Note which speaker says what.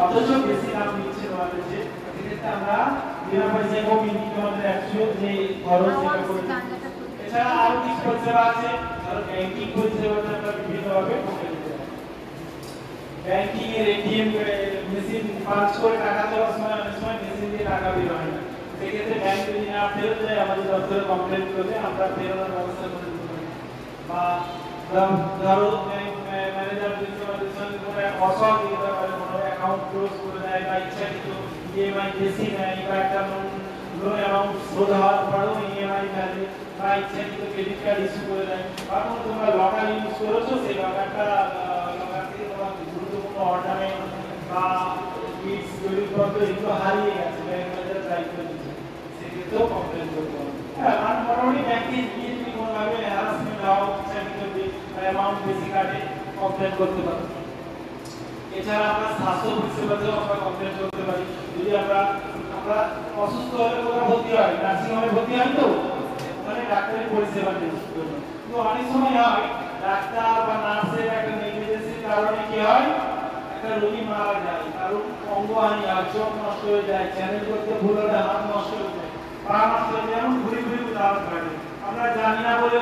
Speaker 1: অথচ বেশি দাম নিচ্ছে তোমাদের যে সেক্ষেত্রে আমরা বিনা পয়সায় কমিউনিটি আমাদের অ্যাকচুয়াল যে খরচ সেটা করে। এছাড়া আরো কিছু পরিষেবা আছে, ধরো ব্যাংকিং পরিষেবাটা আমরা বিভিন্নভাবে করে দিতে পারি। ব্যাংকিং এর এটিএম মেশিন পাঁচ করে টাকা দেওয়ার সময় অনেক সময় মেশিন দিয়ে টাকা বের হয় না, সেক্ষেত্রে ব্যাংক যদি না ফেরত দেয় আমাদের দপ্তরে কমপ্লেন করলে আমরা ফেরতের ব্যবস্থা করে দিতে পারি। বা ধরো ম্যানেজার যদি আমাদের সঙ্গে কোনো অসৎ দিতে পারে, কোনো অ্যাকাউন্ট ক্লোজ করে দেয় বা ইচ্ছাকৃত ইএমআই বেশি নেয় বা একটা লোন অ্যামাউন্ট শোধ হওয়ার পরেও ইএমআই ফেলে বা ইচ্ছাকৃত ক্রেডিট কার্ড ইস্যু করে দেয়, বা কোনো তোমরা লকার ইউজ করেছো সেই লকারটা লকার থেকে তোমার গুরুত্বপূর্ণ অর্ডারেন্ট বা কিটস দলিলপত্র এগুলো হারিয়ে গেছে, ব্যাংক ম্যানেজার দায়িত্ব নিচ্ছে, সেক্ষেত্রেও কমপ্লেন করতে হবে। হ্যাঁ, মানে মোটামুটি ব্যাংকে গিয়ে যদি কোনোভাবে হ্যারাসমেন্ট হওয়া ইচ্ছাকৃত অ্যামাউন্ট বেশি কাটে কমপ্লেন করতে পারি। এছাড়া আমরা স্বাস্থ্য পরিষেবাতেও আমরা কমপ্লেন করতে পারি। যদি আমরা অসুস্থ হলে কোথাও ভর্তি হয়, নার্সিং হোমে ভর্তি হয়, তো ওখানে ডাক্তারি পরিষেবা নেই, কিন্তু অনেক সময় হয় ডাক্তার বা নার্সের একটা নেগলিজেন্সির কারণে কি হয়, একটা রোগী মারা যায়, কারণ অঙ্গহানি হয়, চোখ নষ্ট হয়ে যায়, চ্যানেল করতে ভুল হলে হাত নষ্ট হয়ে যায়, পা নষ্ট হয়ে যায়, এমন ঘুরে ঘুরে উদাহরণ ঘটে। আমরা জানি না বলে